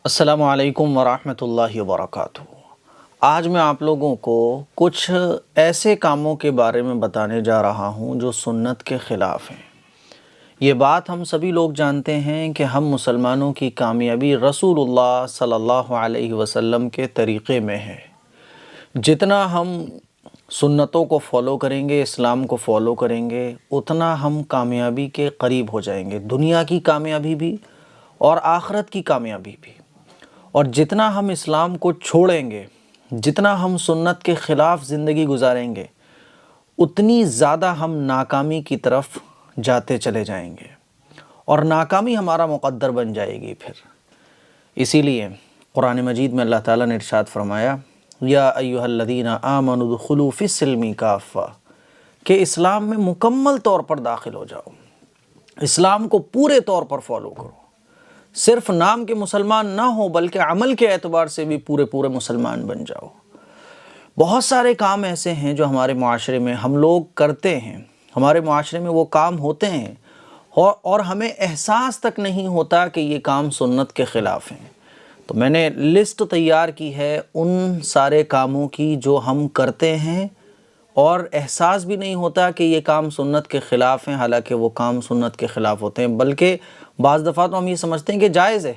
السلام علیکم ورحمۃ اللہ وبرکاتہ۔ آج میں آپ لوگوں کو کچھ ایسے کاموں کے بارے میں بتانے جا رہا ہوں جو سنت کے خلاف ہیں۔ یہ بات ہم سبھی لوگ جانتے ہیں کہ ہم مسلمانوں کی کامیابی رسول اللہ صلی اللہ علیہ وسلم کے طریقے میں ہے۔ جتنا ہم سنتوں کو فالو کریں گے، اسلام کو فالو کریں گے، اتنا ہم کامیابی کے قریب ہو جائیں گے، دنیا کی کامیابی بھی اور آخرت کی کامیابی بھی۔ اور جتنا ہم اسلام کو چھوڑیں گے، جتنا ہم سنت کے خلاف زندگی گزاریں گے، اتنی زیادہ ہم ناکامی کی طرف جاتے چلے جائیں گے اور ناکامی ہمارا مقدر بن جائے گی پھر۔ اسی لیے قرآن مجید میں اللہ تعالیٰ نے ارشاد فرمایا یا ایھا الذین آمنوا ادخلوا فی السلم کافہ، کہ اسلام میں مکمل طور پر داخل ہو جاؤ، اسلام کو پورے طور پر فالو کرو، صرف نام کے مسلمان نہ ہو بلکہ عمل کے اعتبار سے بھی پورے مسلمان بن جاؤ۔ بہت سارے کام ایسے ہیں جو ہمارے معاشرے میں ہم لوگ کرتے ہیں، ہمارے معاشرے میں وہ کام ہوتے ہیں اور ہمیں احساس تک نہیں ہوتا کہ یہ کام سنت کے خلاف ہیں۔ تو میں نے لسٹ تیار کی ہے ان سارے کاموں کی جو ہم کرتے ہیں اور احساس بھی نہیں ہوتا کہ یہ کام سنت کے خلاف ہیں، حالانکہ وہ کام سنت کے خلاف ہوتے ہیں، بلکہ بعض دفعہ تو ہم یہ سمجھتے ہیں کہ جائز ہے،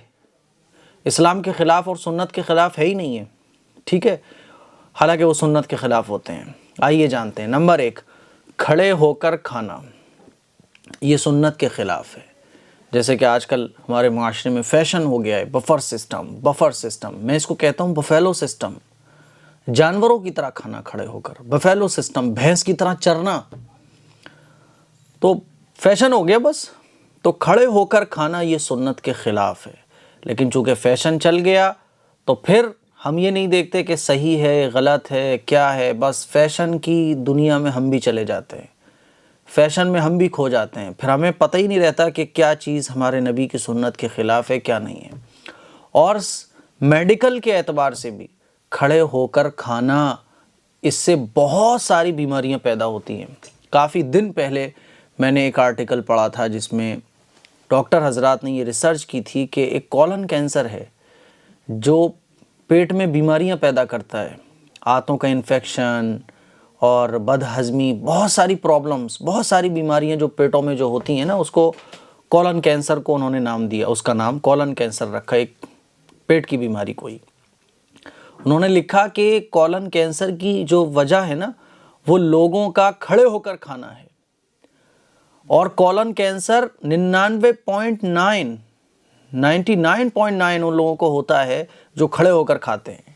اسلام کے خلاف اور سنت کے خلاف ہے ہی نہیں ہے، ٹھیک ہے، حالانکہ وہ سنت کے خلاف ہوتے ہیں۔ آئیے جانتے ہیں۔ نمبر 1، کھڑے ہو کر کھانا، یہ سنت کے خلاف ہے۔ جیسے کہ آج کل ہمارے معاشرے میں فیشن ہو گیا ہے بفر سسٹم، میں اس کو کہتا ہوں بفیلو سسٹم، جانوروں کی طرح کھانا کھڑے ہو کر، بفیلو سسٹم، بھینس کی طرح چرنا، تو فیشن ہو گیا بس۔ تو کھڑے ہو کر کھانا یہ سنت کے خلاف ہے، لیکن چونکہ فیشن چل گیا تو پھر ہم یہ نہیں دیکھتے کہ صحیح ہے غلط ہے کیا ہے، بس فیشن کی دنیا میں ہم بھی چلے جاتے ہیں، فیشن میں ہم بھی کھو جاتے ہیں، پھر ہمیں پتہ ہی نہیں رہتا کہ کیا چیز ہمارے نبی کی سنت کے خلاف ہے کیا نہیں ہے۔ اور میڈیکل کے اعتبار سے بھی کھڑے ہو کر کھانا، اس سے بہت ساری بیماریاں پیدا ہوتی ہیں۔ کافی دن پہلے میں نے ایک آرٹیکل پڑھا تھا جس میں ڈاکٹر حضرات نے یہ ریسرچ کی تھی کہ ایک کولن کینسر ہے جو پیٹ میں بیماریاں پیدا کرتا ہے، آنتوں کا انفیکشن اور بد ہضمی، بہت ساری پرابلمز، بہت ساری بیماریاں جو پیٹوں میں جو ہوتی ہیں نا، اس کو کولن کینسر کو انہوں نے نام دیا، اس کا نام کولن کینسر رکھا، ایک پیٹ کی بیماری کوئی۔ انہوں نے لکھا کہ کولن کینسر کی جو وجہ ہے نا، وہ لوگوں کا کھڑے ہو کر کھانا ہے، اور کولن کینسر 99.9 ان لوگوں کو ہوتا ہے جو کھڑے ہو کر کھاتے ہیں،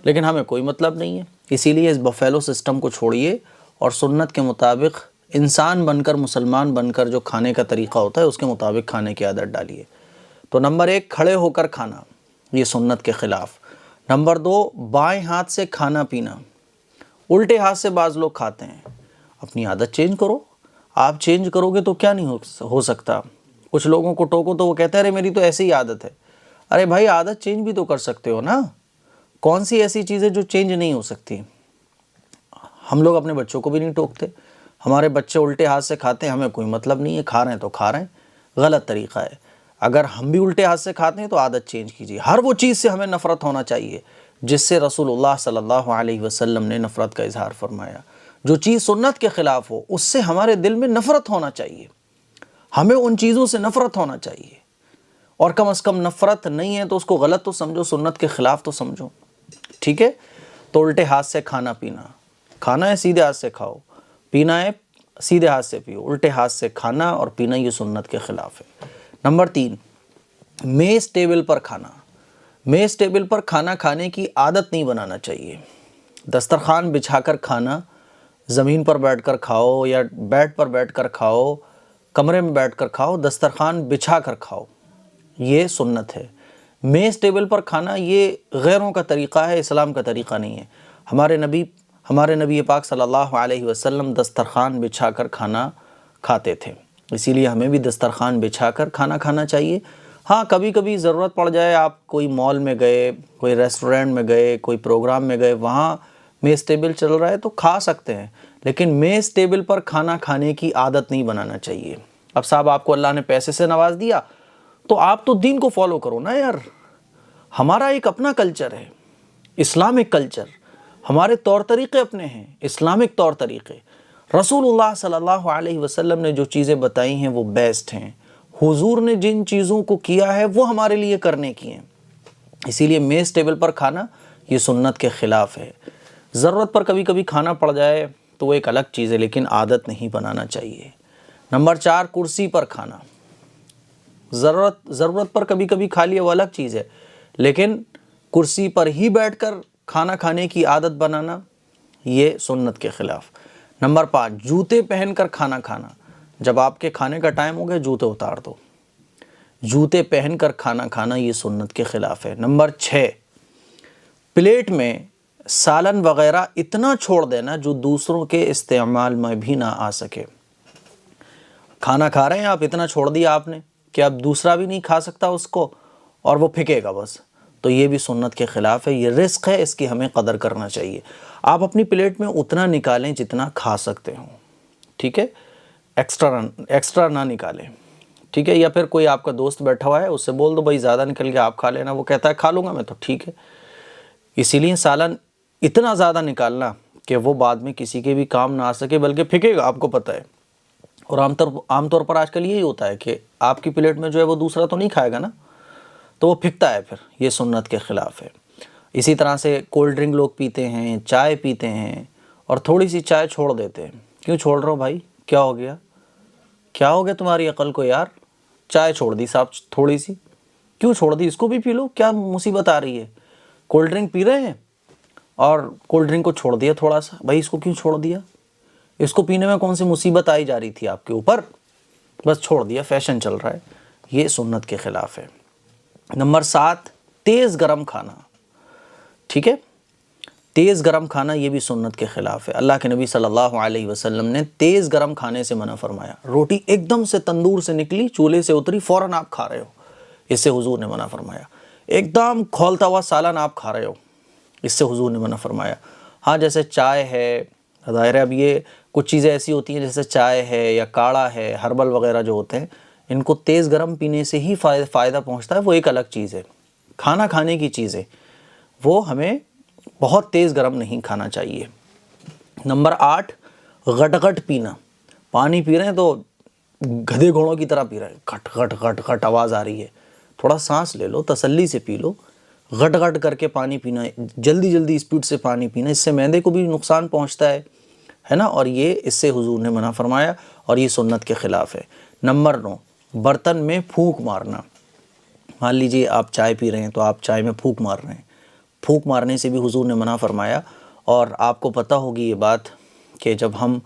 لیکن ہمیں کوئی مطلب نہیں ہے۔ اسی لیے اس بفیلو سسٹم کو چھوڑیے اور سنت کے مطابق انسان بن کر، مسلمان بن کر جو کھانے کا طریقہ ہوتا ہے اس کے مطابق کھانے کی عادت ڈالیے۔ تو نمبر 1، کھڑے ہو کر کھانا، یہ سنت کے خلاف۔ نمبر 2، بائیں ہاتھ سے کھانا پینا، الٹے ہاتھ سے بعض لوگ کھاتے ہیں۔ اپنی عادت چینج کرو، آپ چینج کرو گے تو کیا نہیں ہو سکتا۔ کچھ لوگوں کو ٹوکو تو وہ کہتے ہیں ارے میری تو ایسی ہی عادت ہے۔ ارے بھائی عادت چینج بھی تو کر سکتے ہو نا، کون سی ایسی چیز ہے جو چینج نہیں ہو سکتی؟ ہم لوگ اپنے بچوں کو بھی نہیں ٹوکتے، ہمارے بچے الٹے ہاتھ سے کھاتے ہیں، ہمیں کوئی مطلب نہیں ہے، کھا رہے ہیں تو کھا رہے ہیں، غلط طریقہ ہے۔ اگر ہم بھی الٹے ہاتھ سے کھاتے ہیں تو عادت چینج کیجیے۔ ہر وہ چیز سے ہمیں نفرت ہونا چاہیے جس سے رسول اللہ صلی اللہ علیہ وسلم نے نفرت کا اظہار فرمایا۔ جو چیز سنت کے خلاف ہو اس سے ہمارے دل میں نفرت ہونا چاہیے، ہمیں ان چیزوں سے نفرت ہونا چاہیے، اور کم از کم نفرت نہیں ہے تو اس کو غلط تو سمجھو، سنت کے خلاف تو سمجھو، ٹھیک ہے۔ تو الٹے ہاتھ سے کھانا پینا، کھانا ہے سیدھے ہاتھ سے کھاؤ، پینا ہے سیدھے ہاتھ سے پیو، الٹے ہاتھ سے کھانا اور پینا یہ سنت کے خلاف ہے۔ نمبر 3، میز ٹیبل پر کھانا، میز ٹیبل پر کھانا کھانے کی عادت نہیں بنانا چاہیے۔ دسترخوان بچھا کر کھانا، زمین پر بیٹھ کر کھاؤ یا بیڈ پر بیٹھ کر کھاؤ، کمرے میں بیٹھ کر کھاؤ، دسترخوان بچھا کر کھاؤ، یہ سنت ہے۔ میز ٹیبل پر کھانا یہ غیروں کا طریقہ ہے، اسلام کا طریقہ نہیں ہے۔ ہمارے نبی پاک صلی اللہ علیہ وسلم دسترخوان بچھا کر کھانا کھاتے تھے، اسی لیے ہمیں بھی دسترخوان بچھا کر کھانا کھانا چاہیے۔ ہاں کبھی کبھی ضرورت پڑ جائے، آپ کوئی مال میں گئے، کوئی ریسٹورنٹ میں گئے، کوئی پروگرام میں گئے، وہاں میز ٹیبل چل رہا ہے تو کھا سکتے ہیں، لیکن میز ٹیبل پر کھانا کھانے کی عادت نہیں بنانا چاہیے۔ اب صاحب آپ کو اللہ نے پیسے سے نواز دیا تو آپ تو دین کو فالو کرو نا یار، ہمارا ایک اپنا کلچر ہے، اسلامک کلچر، ہمارے طور طریقے اپنے ہیں، اسلامک طور طریقے۔ رسول اللہ صلی اللہ علیہ وسلم نے جو چیزیں بتائی ہیں وہ بیسٹ ہیں، حضور نے جن چیزوں کو کیا ہے وہ ہمارے لیے کرنے کی ہیں۔ اسی لیے میز ٹیبل پر کھانا یہ سنت کے خلاف ہے۔ ضرورت پر کبھی کبھی کھانا پڑ جائے تو وہ ایک الگ چیز ہے، لیکن عادت نہیں بنانا چاہیے۔ نمبر 4، کرسی پر کھانا۔ ضرورت پر کبھی کبھی کھا لیا وہ الگ چیز ہے، لیکن کرسی پر ہی بیٹھ کر کھانا کھانے کی عادت بنانا یہ سنت کے خلاف۔ نمبر 5، جوتے پہن کر کھانا کھانا۔ جب آپ کے کھانے کا ٹائم ہو گیا جوتے اتار دو۔ جوتے پہن کر کھانا کھانا یہ سنت کے خلاف ہے۔ نمبر 6، پلیٹ میں سالن وغیرہ اتنا چھوڑ دینا جو دوسروں کے استعمال میں بھی نہ آ سکے۔ کھانا کھا رہے ہیں آپ، اتنا چھوڑ دیا آپ نے کہ اب دوسرا بھی نہیں کھا سکتا اس کو اور وہ پھینکے گا بس، تو یہ بھی سنت کے خلاف ہے۔ یہ رزق ہے، اس کی ہمیں قدر کرنا چاہیے۔ آپ اپنی پلیٹ میں اتنا نکالیں جتنا کھا سکتے ہوں، ٹھیک ہے، ایکسٹرا نہ نکالیں، ٹھیک ہے۔ یا پھر کوئی آپ کا دوست بیٹھا ہوا ہے، اس سے بول دو بھائی زیادہ نکل گیا آپ کھا لینا، وہ کہتا ہے کھا لوں گا میں، تو ٹھیک ہے۔ اسی لیے سالن اتنا زیادہ نکالنا کہ وہ بعد میں کسی کے بھی کام نہ آ سکے، بلکہ پھینکے گا، آپ کو پتہ ہے۔ اور عام طور پر آج کل یہی ہوتا ہے کہ آپ کی پلیٹ میں جو ہے وہ دوسرا تو نہیں کھائے گا نا، تو وہ پھینکتا ہے، پھر یہ سنت کے خلاف ہے۔ اسی طرح سے کولڈ ڈرنک لوگ پیتے ہیں، چائے پیتے ہیں اور تھوڑی سی چائے چھوڑ دیتے ہیں۔ کیوں چھوڑ رہے ہو بھائی؟ کیا ہو گیا؟ کیا ہو گیا تمہاری عقل کو یار؟ چائے چھوڑ دی صاحب تھوڑی سی، کیوں چھوڑ دی؟ اس کو بھی پی لو، کیا مصیبت آ رہی ہے؟ کولڈ ڈرنک پی رہے ہیں اور کولڈ ڈرنک کو چھوڑ دیا تھوڑا سا، بھائی اس کو کیوں چھوڑ دیا؟ اس کو پینے میں کون سی مصیبت آئی جا رہی تھی آپ کے اوپر؟ بس چھوڑ دیا، فیشن چل رہا ہے، یہ سنت کے خلاف ہے۔ نمبر 7، تیز گرم کھانا، ٹھیک ہے، تیز گرم کھانا یہ بھی سنت کے خلاف ہے۔ اللہ کے نبی صلی اللہ علیہ وسلم نے تیز گرم کھانے سے منع فرمایا۔ روٹی ایک دم سے تندور سے نکلی، چولہے سے اتری، فوراً آپ کھا رہے ہو، اس سے حضور نے منع فرمایا۔ ایک دم کھولتا ہوا سالن آپ کھا رہے ہو، اس سے حضور نے منع فرمایا۔ ہاں جیسے چائے ہے، ظاہر ہے اب یہ کچھ چیزیں ایسی ہوتی ہیں جیسے چائے ہے یا کاڑھا ہے، ہربل وغیرہ جو ہوتے ہیں، ان کو تیز گرم پینے سے ہی فائدہ پہنچتا ہے، وہ ایک الگ چیز ہے۔ کھانا کھانے کی چیزیں وہ ہمیں بہت تیز گرم نہیں کھانا چاہیے۔ نمبر 8، غٹ غٹ پینا۔ پانی پی رہے ہیں تو گدھے گھوڑوں کی طرح پی رہے ہیں، گھٹ گھٹ گھٹ گھٹ آواز آ رہی ہے، تھوڑا سانس لے لو، تسلی سے پی لو۔ غٹ غٹ کر کے پانی پینا، جلدی جلدی اسپیڈ سے پانی پینا، اس سے معدے کو بھی نقصان پہنچتا ہے نا، اور یہ اس سے حضور نے منع فرمایا اور یہ سنت کے خلاف ہے۔ نمبر 9، برتن میں پھونک مارنا۔ مان لیجیے آپ چائے پی رہے ہیں تو آپ چائے میں پھونک مار رہے ہیں، پھونک مارنے سے بھی حضور نے منع فرمایا۔ اور آپ کو پتہ ہوگی یہ بات کہ جب ہم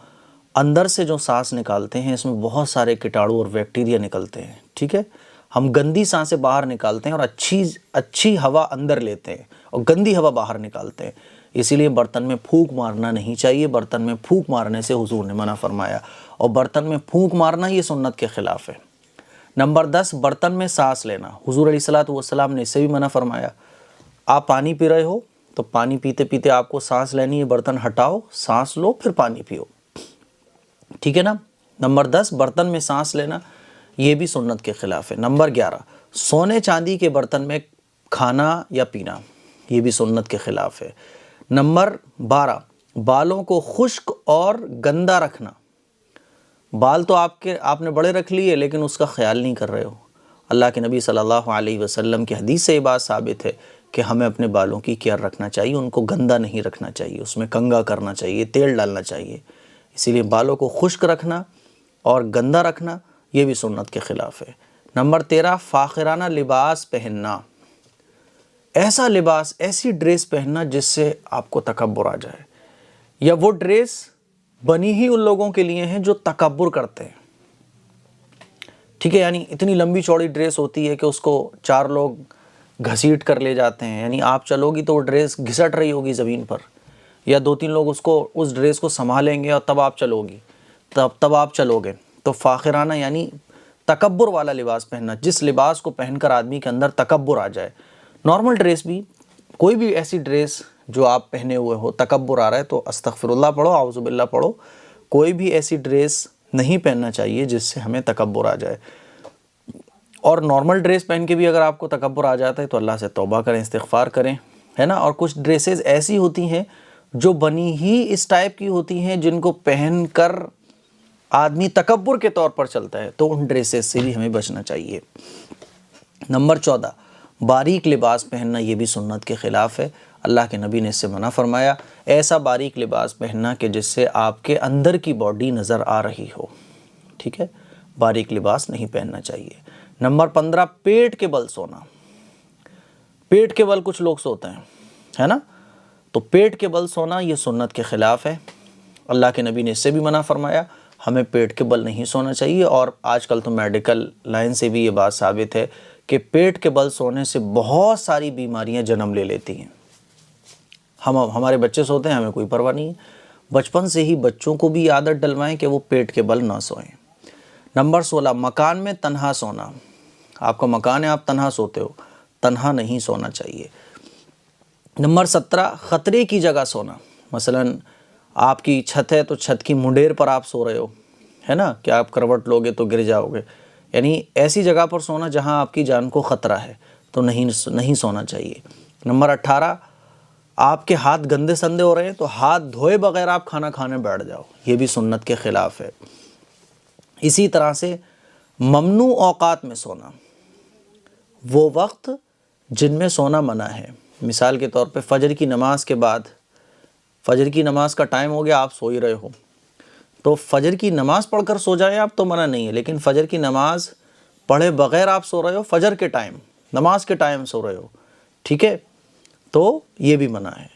اندر سے جو سانس نکالتے ہیں اس میں بہت سارے کیٹاڑو اور بیکٹیریا نکلتے ہیں، ٹھیک ہے، ہم گندی سانسیں باہر نکالتے ہیں اور اچھی ہوا اندر لیتے ہیں اور گندی ہوا باہر نکالتے ہیں، اسی لیے برتن میں پھونک مارنا نہیں چاہیے۔ برتن میں پھونک مارنے سے حضور نے منع فرمایا، اور برتن میں پھونک مارنا یہ سنت کے خلاف ہے۔ نمبر 10، برتن میں سانس لینا۔ حضور علیہ الصلوۃ والسلام نے اس سے بھی منع فرمایا۔ آپ پانی پی رہے ہو تو پانی پیتے پیتے آپ کو سانس لینی ہے، برتن ہٹاؤ، سانس لو، پھر پانی پیو، ٹھیک ہے نا۔ نمبر 10، برتن میں سانس لینا یہ بھی سنت کے خلاف ہے۔ نمبر 11، سونے چاندی کے برتن میں کھانا یا پینا، یہ بھی سنت کے خلاف ہے۔ نمبر 12، بالوں کو خشک اور گندا رکھنا۔ بال تو آپ نے بڑے رکھ لیے لیکن اس کا خیال نہیں کر رہے ہو۔ اللہ کے نبی صلی اللہ علیہ وسلم کی حدیث سے یہ بات ثابت ہے کہ ہمیں اپنے بالوں کی کیئر رکھنا چاہیے، ان کو گندا نہیں رکھنا چاہیے، اس میں کنگھا کرنا چاہیے، تیل ڈالنا چاہیے۔ اسی لیے بالوں کو خشک رکھنا اور گندا رکھنا یہ بھی سنت کے خلاف ہے۔ نمبر 13، فاخرانہ لباس پہننا۔ ایسا لباس، ایسی ڈریس پہننا جس سے آپ کو تکبر آ جائے، یا وہ ڈریس بنی ہی ان لوگوں کے لیے ہیں جو تکبر کرتے ہیں، ٹھیک ہے، یعنی اتنی لمبی چوڑی ڈریس ہوتی ہے کہ اس کو 4 لوگ گھسیٹ کر لے جاتے ہیں، یعنی آپ چلو گی تو وہ ڈریس گھسٹ رہی ہوگی زمین پر، یا 2-3 لوگ اس ڈریس کو سنبھالیں گے اور تب آپ چلو گی، تب آپ چلو گے۔ تو فاخرانہ یعنی تکبر والا لباس پہننا، جس لباس کو پہن کر آدمی کے اندر تکبر آ جائے۔ نارمل ڈریس بھی، کوئی بھی ایسی ڈریس جو آپ پہنے ہوئے ہو تکبر آ رہا ہے تو استغفر اللہ پڑھو، اعوذ باللہ پڑھو، کوئی بھی ایسی ڈریس نہیں پہننا چاہیے جس سے ہمیں تکبر آ جائے۔ اور نارمل ڈریس پہن کے بھی اگر آپ کو تکبر آ جاتا ہے تو اللہ سے توبہ کریں، استغفار کریں، ہے نا. اور کچھ ڈریسز ایسی ہوتی ہیں جو بنی ہی اس ٹائپ کی ہوتی ہیں جن کو پہن کر آدمی تکبر کے طور پر چلتا ہے، تو ان ڈریسز سے بھی ہمیں بچنا چاہیے. نمبر 14، باریک لباس پہننا، یہ بھی سنت کے خلاف ہے. اللہ کے نبی نے اس سے منع فرمایا، ایسا باریک لباس پہننا کہ جس سے آپ کے اندر کی باڈی نظر آ رہی ہو. ٹھیک ہے، باریک لباس نہیں پہننا چاہیے. نمبر 15، پیٹ کے بل سونا. پیٹ کے بل کچھ لوگ سوتے ہیں، ہے نا. تو پیٹ کے بل سونا یہ سنت کے خلاف ہے. اللہ کے نبی نے اس سے بھی منع فرمایا، ہمیں پیٹ کے بل نہیں سونا چاہیے. اور آج کل تو میڈیکل لائن سے بھی یہ بات ثابت ہے کہ پیٹ کے بل سونے سے بہت ساری بیماریاں جنم لے لیتی ہیں. ہمارے بچے سوتے ہیں، ہمیں کوئی پرواہ نہیں ہے. بچپن سے ہی بچوں کو بھی عادت ڈلوائیں کہ وہ پیٹ کے بل نہ سوئیں. نمبر 16، مکان میں تنہا سونا. آپ کا مکان ہے، آپ تنہا سوتے ہو، تنہا نہیں سونا چاہیے. نمبر 17، خطرے کی جگہ سونا. مثلا آپ کی چھت ہے تو چھت کی منڈیر پر آپ سو رہے ہو، ہے نا، کہ آپ کروٹ لوگے تو گر جاؤ گے. یعنی ایسی جگہ پر سونا جہاں آپ کی جان کو خطرہ ہے، تو نہیں سونا چاہیے. نمبر 18، آپ کے ہاتھ گندے سندے ہو رہے ہیں تو ہاتھ دھوئے بغیر آپ کھانا کھانے بیٹھ جاؤ، یہ بھی سنت کے خلاف ہے. اسی طرح سے ممنوع اوقات میں سونا، وہ وقت جن میں سونا منع ہے. مثال کے طور پہ فجر کی نماز کے بعد، فجر کی نماز کا ٹائم ہو گیا، آپ سو ہی رہے ہو، تو فجر کی نماز پڑھ کر سو جائیں آپ تو منع نہیں ہے. لیکن فجر کی نماز پڑھے بغیر آپ سو رہے ہو، فجر کے ٹائم، نماز کے ٹائم سو رہے ہو، ٹھیک ہے، تو یہ بھی منع ہے.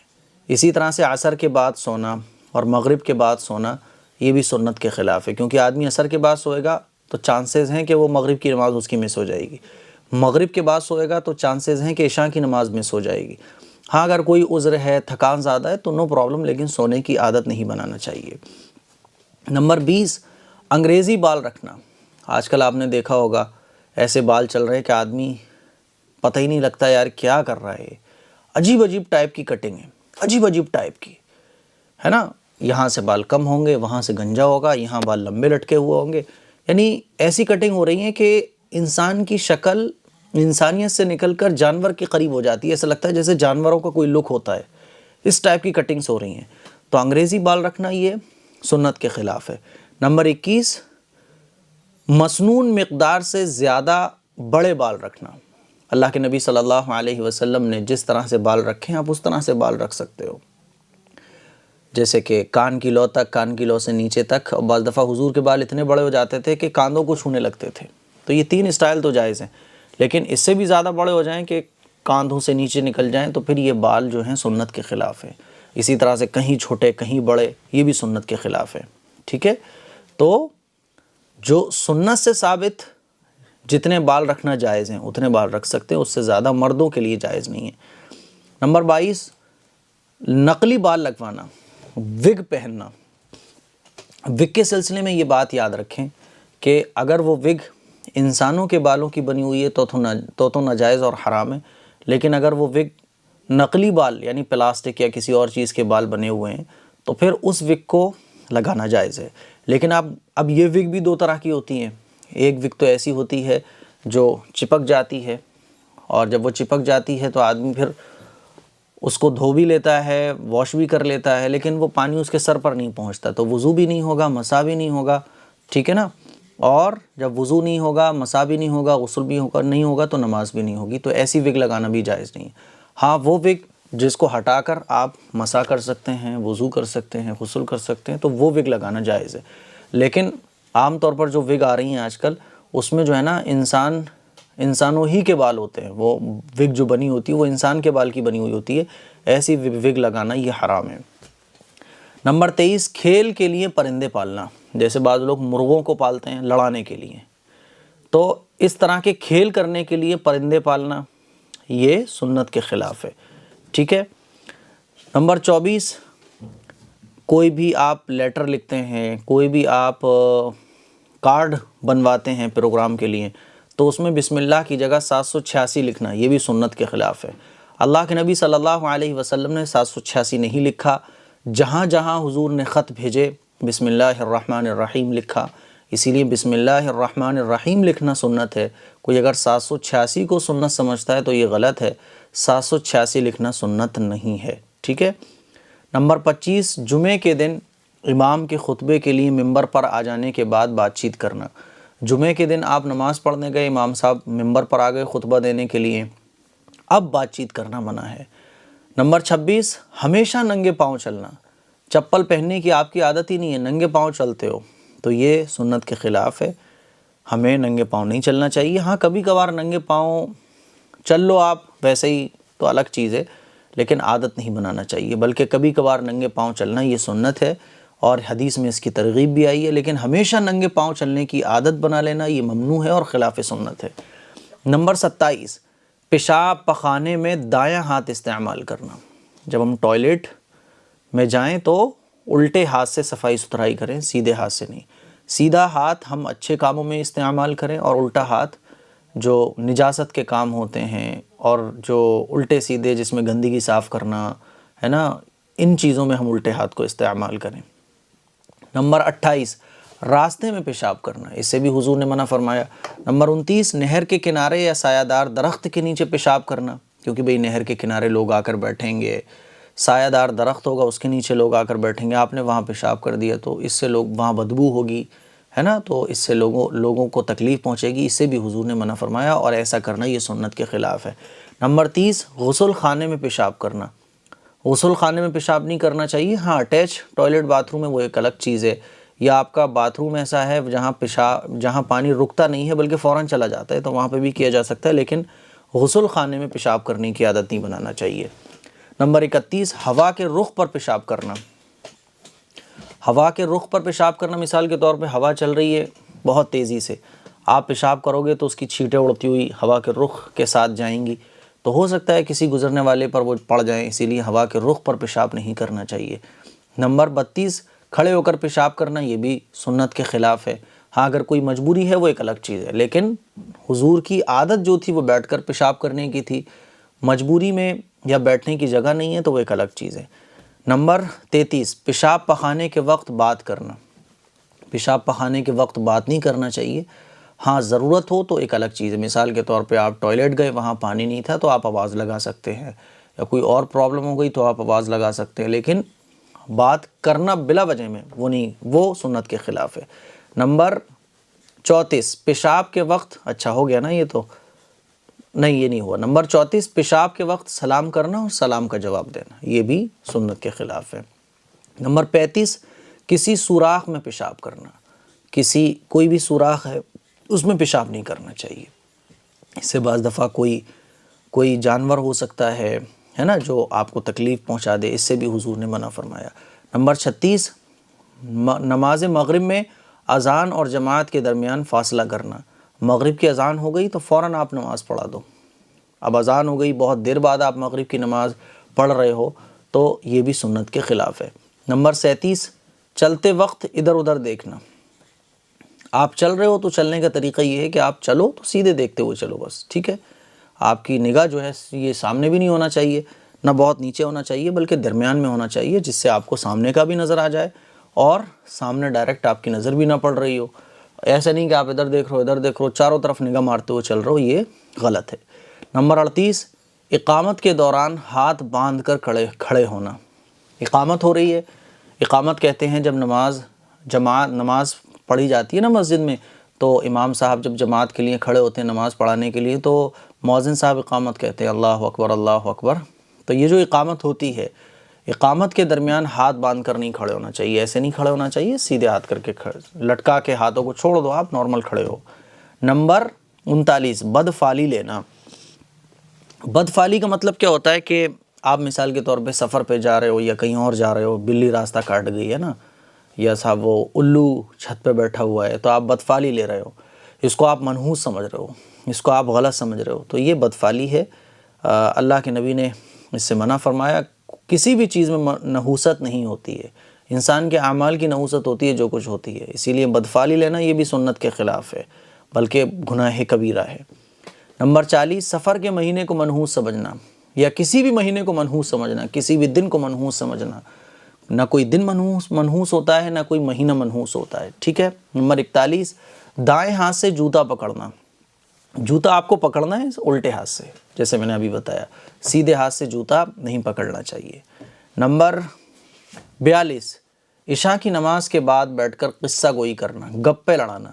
اسی طرح سے عصر کے بعد سونا اور مغرب کے بعد سونا، یہ بھی سنت کے خلاف ہے. کیونکہ آدمی عصر کے بعد سوئے گا تو چانسز ہیں کہ وہ مغرب کی نماز اس کی مس ہو جائے گی. مغرب کے بعد سوئے گا تو چانسز ہیں کہ عشاء کی نماز مس ہو جائے گی. ہاں اگر کوئی عذر ہے، تھکان زیادہ ہے تو نو پرابلم، لیکن سونے کی عادت نہیں بنانا چاہیے. نمبر 20، انگریزی بال رکھنا. آج کل آپ نے دیکھا ہوگا ایسے بال چل رہے کہ آدمی پتہ ہی نہیں لگتا یار کیا کر رہا ہے. عجیب عجیب ٹائپ کی کٹنگ ہے، عجیب عجیب ٹائپ کی، ہے نا. یہاں سے بال کم ہوں گے، وہاں سے گنجا ہوگا، یہاں بال لمبے لٹکے ہوئے ہوں گے. یعنی ایسی کٹنگ ہو رہی ہے کہ انسان کی شکل انسانیت سے نکل کر جانور کے قریب ہو جاتی ہے. ایسا لگتا ہے جیسے جانوروں کا کوئی لک ہوتا ہے. اس ٹائپ کی کٹنگز ہو رہی ہیں. تو انگریزی بال رکھنا یہ سنت کے خلاف ہے. نمبر 21، مسنون مقدار سے زیادہ بڑے بال رکھنا. اللہ کے نبی صلی اللہ علیہ وسلم نے جس طرح سے بال رکھے ہیں آپ اس طرح سے بال رکھ سکتے ہو. جیسے کہ کان کی لو تک، کان کی لو سے نیچے تک. بعض دفعہ حضور کے بال اتنے بڑے ہو جاتے تھے کہ کاندھوں کو چھونے لگتے تھے. تو یہ 3 اسٹائل تو جائز ہیں، لیکن اس سے بھی زیادہ بڑے ہو جائیں کہ کاندھوں سے نیچے نکل جائیں تو پھر یہ بال جو ہیں سنت کے خلاف ہیں. اسی طرح سے کہیں چھوٹے کہیں بڑے، یہ بھی سنت کے خلاف ہے. ٹھیک ہے، تو جو سنت سے ثابت جتنے بال رکھنا جائز ہیں اتنے بال رکھ سکتے ہیں، اس سے زیادہ مردوں کے لیے جائز نہیں ہے. نمبر 22، نقلی بال لگوانا، وگ پہننا. وگ کے سلسلے میں یہ بات یاد رکھیں کہ اگر وہ وگ انسانوں کے بالوں کی بنی ہوئی ہے تو ناجائز اور حرام ہے. لیکن اگر وہ وگ نقلی بال یعنی پلاسٹک یا کسی اور چیز کے بال بنے ہوئے ہیں تو پھر اس وگ کو لگانا جائز ہے. لیکن اب یہ وگ بھی 2 طرح کی ہوتی ہیں. ایک وگ تو ایسی ہوتی ہے جو چپک جاتی ہے، اور جب وہ چپک جاتی ہے تو آدمی پھر اس کو دھو بھی لیتا ہے، واش بھی کر لیتا ہے، لیکن وہ پانی اس کے سر پر نہیں پہنچتا، تو وضو بھی نہیں ہوگا، مسح بھی نہیں ہوگا. ٹھیک ہے نا. اور جب وضو نہیں ہوگا، مسح بھی نہیں ہوگا، غسل بھی نہیں ہوگا تو نماز بھی نہیں ہوگی. تو ایسی وگ لگانا بھی جائز نہیں ہے. ہاں وہ وگ جس کو ہٹا کر آپ مسح کر سکتے ہیں، وضو کر سکتے ہیں، غسل کر سکتے ہیں، تو وہ وگ لگانا جائز ہے. لیکن عام طور پر جو وگ آ رہی ہیں آج کل، اس میں جو ہے نا انسانوں ہی کے بال ہوتے ہیں. وہ وگ جو بنی ہوتی ہے وہ انسان کے بال کی بنی ہوئی ہوتی ہے. ایسی وگ لگانا یہ حرام ہے. نمبر 23، کھیل کے لیے پرندے پالنا. جیسے بعض لوگ مرغوں کو پالتے ہیں لڑانے کے لیے، تو اس طرح کے کھیل کرنے کے لیے پرندے پالنا یہ سنت کے خلاف ہے. ٹھیک ہے. نمبر 24، کوئی بھی آپ لیٹر لکھتے ہیں، کوئی بھی آپ کارڈ بنواتے ہیں پروگرام کے لیے، تو اس میں بسم اللہ کی جگہ 786 لکھنا یہ بھی سنت کے خلاف ہے. اللہ کے نبی صلی اللہ علیہ وسلم نے 786 نہیں لکھا. جہاں جہاں حضور نے خط بھیجے بسم اللہ الرحمن الرحیم لکھا. اسی لیے بسم اللہ الرحمن الرحیم لکھنا سنت ہے۔ کوئی اگر 786 کو سنت سمجھتا ہے تو یہ غلط ہے، 786 لکھنا سنت نہیں ہے، ٹھیک ہے۔ نمبر 25، جمعے کے دن امام کے خطبے کے لیے ممبر پر آ جانے کے بعد بات چیت کرنا۔ جمعے کے دن آپ نماز پڑھنے گئے، امام صاحب ممبر پر آ گئے خطبہ دینے کے لیے، اب بات چیت کرنا منع ہے۔ نمبر 26، ہمیشہ ننگے پاؤں چلنا۔ چپل پہننے کی آپ کی عادت ہی نہیں ہے، ننگے پاؤں چلتے ہو، تو یہ سنت کے خلاف ہے، ہمیں ننگے پاؤں نہیں چلنا چاہیے۔ ہاں کبھی کبھار ننگے پاؤں چل لو آپ، ویسے ہی تو الگ چیز ہے، لیکن عادت نہیں بنانا چاہیے، بلکہ کبھی کبھار ننگے پاؤں چلنا یہ سنت ہے اور حدیث میں اس کی ترغیب بھی آئی ہے، لیکن ہمیشہ ننگے پاؤں چلنے کی عادت بنا لینا یہ ممنوع ہے اور خلاف سنت ہے۔ نمبر 27، پیشاب پخانے میں دایاں ہاتھ استعمال کرنا۔ جب ہم ٹوائلٹ میں جائیں تو الٹے ہاتھ سے صفائی ستھرائی کریں، سیدھے ہاتھ سے نہیں۔ سیدھا ہاتھ ہم اچھے کاموں میں استعمال کریں اور الٹا ہاتھ جو نجاست کے کام ہوتے ہیں اور جو الٹے سیدھے جس میں گندگی صاف کرنا ہے نا، ان چیزوں میں ہم الٹے ہاتھ کو استعمال کریں۔ نمبر 28، راستے میں پیشاب کرنا، اس سے بھی حضور نے منع فرمایا۔ نمبر 29، نہر کے کنارے یا سایہ دار درخت کے نیچے پیشاب کرنا، کیونکہ بھئی نہر کے کنارے لوگ آ کر بیٹھیں گے، سایہ دار درخت ہوگا اس کے نیچے لوگ آ کر بیٹھیں گے، آپ نے وہاں پیشاب کر دیا تو اس سے لوگ وہاں بدبو ہوگی ہے نا، تو اس سے لوگوں کو تکلیف پہنچے گی، اس سے بھی حضور نے منع فرمایا اور ایسا کرنا یہ سنت کے خلاف ہے۔ نمبر 30، غسل خانے میں پیشاب کرنا۔ غسل خانے میں پیشاب نہیں کرنا چاہیے، ہاں اٹیچ ٹوائلٹ باتھ روم ہے وہ ایک الگ چیز ہے، یا آپ کا باتھ روم ایسا ہے جہاں پانی رکتا نہیں ہے بلکہ فوراً چلا جاتا ہے تو وہاں پہ بھی کیا جا سکتا ہے، لیکن غسل خانے میں پیشاب کرنے کی عادت نہیں بنانا چاہیے۔ نمبر 31، ہوا کے رخ پر پیشاب کرنا۔ ہوا کے رخ پر پیشاب کرنا، مثال کے طور پہ ہوا چل رہی ہے بہت تیزی سے، آپ پیشاب کرو گے تو اس کی چھینٹیں اڑتی ہوئی ہوا کے رخ کے ساتھ جائیں گی، تو ہو سکتا ہے کسی گزرنے والے پر وہ پڑ جائیں، اسی لیے ہوا کے رخ پر پیشاب نہیں کرنا چاہیے۔ نمبر 32، کھڑے ہو کر پیشاب کرنا، یہ بھی سنت کے خلاف ہے۔ ہاں اگر کوئی مجبوری ہے وہ ایک الگ چیز ہے، لیکن حضور کی عادت جو تھی وہ بیٹھ کر پیشاب کرنے کی تھی، مجبوری میں یا بیٹھنے کی جگہ نہیں ہے تو وہ ایک الگ چیز ہے۔ نمبر 33، پیشاب پخانے کے وقت بات کرنا۔ پیشاب پخانے کے وقت بات نہیں کرنا چاہیے، ہاں ضرورت ہو تو ایک الگ چیز ہے، مثال کے طور پہ آپ ٹوائلٹ گئے وہاں پانی نہیں تھا تو آپ آواز لگا سکتے ہیں، یا کوئی اور پرابلم ہو گئی تو آپ آواز لگا سکتے ہیں، لیکن بات کرنا بلا وجہ میں وہ نہیں، وہ سنت کے خلاف ہے۔ نمبر 34، پیشاب کے وقت، اچھا ہو گیا نا یہ تو، نہیں یہ نہیں ہوا۔ نمبر 34، پیشاب کے وقت سلام کرنا اور سلام کا جواب دینا، یہ بھی سنت کے خلاف ہے۔ نمبر 35، کسی سوراخ میں پیشاب کرنا، کوئی بھی سوراخ ہے اس میں پیشاب نہیں کرنا چاہیے، اس سے بعض دفعہ کوئی جانور ہو سکتا ہے نا جو آپ کو تکلیف پہنچا دے، اس سے بھی حضور نے منع فرمایا۔ نمبر 36، نماز مغرب میں اذان اور جماعت کے درمیان فاصلہ کرنا۔ مغرب کی اذان ہو گئی تو فوراً آپ نماز پڑھا دو، اب اذان ہو گئی بہت دیر بعد آپ مغرب کی نماز پڑھ رہے ہو تو یہ بھی سنت کے خلاف ہے۔ نمبر 37، چلتے وقت ادھر ادھر دیکھنا۔ آپ چل رہے ہو تو چلنے کا طریقہ یہ ہے کہ آپ چلو تو سیدھے دیکھتے ہوئے چلو بس، ٹھیک ہے، آپ کی نگاہ جو ہے یہ سامنے بھی نہیں ہونا چاہیے، نہ بہت نیچے ہونا چاہیے، بلکہ درمیان میں ہونا چاہیے، جس سے آپ کو سامنے کا بھی نظر آ جائے اور سامنے ڈائریکٹ آپ کی نظر بھی نہ پڑ رہی ہو۔ ایسا نہیں کہ آپ ادھر دیکھ رہو ادھر دیکھ رہو، چاروں طرف نگاہ مارتے ہوئے چل رہے ہو، یہ غلط ہے۔ نمبر 38، اقامت کے دوران ہاتھ باندھ کر کھڑے ہونا۔ اقامت ہو رہی ہے، اقامت کہتے ہیں جب نماز پڑھی جاتی ہے نا مسجد میں، تو امام صاحب جب جماعت کے لیے کھڑے ہوتے ہیں نماز پڑھانے کے لیے تو مؤذن صاحب اقامت کہتے ہیں، اللہ اکبر اللہ اکبر، تو یہ جو اقامت ہوتی ہے، اقامت کے درمیان ہاتھ باندھ کر نہیں کھڑے ہونا چاہیے، ایسے نہیں کھڑے ہونا چاہیے، سیدھے ہاتھ کر کے لٹکا کے ہاتھوں کو چھوڑ دو، آپ نارمل کھڑے ہو۔ نمبر 39، بدفعلی لینا۔ بدفعلی کا مطلب کیا ہوتا ہے کہ آپ مثال کے طور پہ سفر پہ جا رہے ہو یا کہیں اور جا رہے ہو، بلی راستہ کاٹ گئی ہے نا، یا صاحب وہ الو چھت پہ بیٹھا ہوا ہے تو آپ بدفعلی لے رہے ہو، اس کو آپ منحوس سمجھ رہے ہو، اس کو آپ غلط سمجھ رہے ہو، تو یہ بدفعلی ہے۔ اللہ کے نبی نے اس سے منع فرمایا۔ کسی بھی چیز میں نحوست نہیں ہوتی ہے، انسان کے اعمال کی نحوست ہوتی ہے جو کچھ ہوتی ہے، اسی لیے بدفعلی لینا یہ بھی سنت کے خلاف ہے، بلکہ گناہ کبیرہ ہے۔ نمبر 40، سفر کے مہینے کو منحوس سمجھنا، یا کسی بھی مہینے کو منحوس سمجھنا، کسی بھی دن کو منحوس سمجھنا۔ نہ کوئی دن منحوس ہوتا ہے، نہ کوئی مہینہ منحوس ہوتا ہے، ٹھیک ہے۔ نمبر 41، دائیں ہاتھ سے جوتا پکڑنا۔ جوتا آپ کو پکڑنا ہے الٹے ہاتھ سے، جیسے میں نے ابھی بتایا، سیدھے ہاتھ سے جوتا نہیں پکڑنا چاہیے۔ نمبر 42، عشاء کی نماز کے بعد بیٹھ کر قصہ گوئی کرنا، گپے لڑانا۔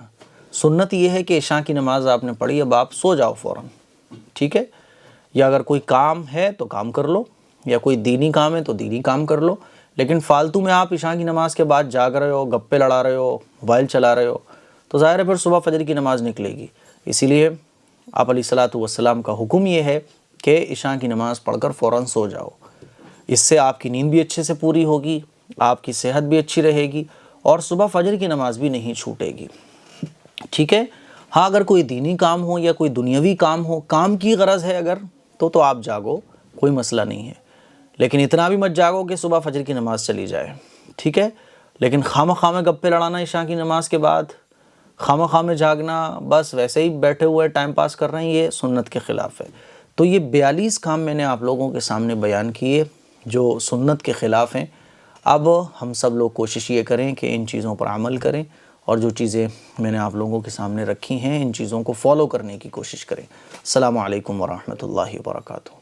سنت یہ ہے کہ عشاء کی نماز آپ نے پڑھی، اب آپ سو جاؤ فوراً، ٹھیک ہے۔ یا اگر کوئی کام ہے تو کام کر لو، یا کوئی دینی کام ہے تو دینی کام کر لو، لیکن فالتو میں آپ عشاء کی نماز کے بعد جاگ رہے ہو، گپے لڑا رہے ہو، موبائل چلا رہے ہو، تو ظاہر ہے پھر صبح فجر کی نماز نکلے گی۔ اسی لیے آپ علیہ الصلاۃ والسلام کا حکم یہ ہے کہ عشاء کی نماز پڑھ کر فوراً سو جاؤ۔ اس سے آپ کی نیند بھی اچھے سے پوری ہوگی، آپ کی صحت بھی اچھی رہے گی، اور صبح فجر کی نماز بھی نہیں چھوٹے گی، ٹھیک ہے۔ ہاں اگر کوئی دینی کام ہو یا کوئی دنیاوی کام ہو، کام کی غرض ہے اگر تو آپ جاگو، کوئی مسئلہ نہیں ہے، لیکن اتنا بھی مت جاگو کہ صبح فجر کی نماز چلی جائے، ٹھیک ہے۔ لیکن خواہ گپے لڑانا عشاء کی نماز کے بعد، خواہ جاگنا، بس ویسے ہی بیٹھے ہوئے ٹائم پاس کر رہے ہیں، یہ سنت کے خلاف ہے۔ تو یہ 42 کام میں نے آپ لوگوں کے سامنے بیان کیے جو سنت کے خلاف ہیں۔ اب ہم سب لوگ کوشش یہ کریں کہ ان چیزوں پر عمل کریں، اور جو چیزیں میں نے آپ لوگوں کے سامنے رکھی ہیں ان چیزوں کو فالو کرنے کی کوشش کریں۔ السلام علیکم ورحمۃ اللہ وبرکاتہ۔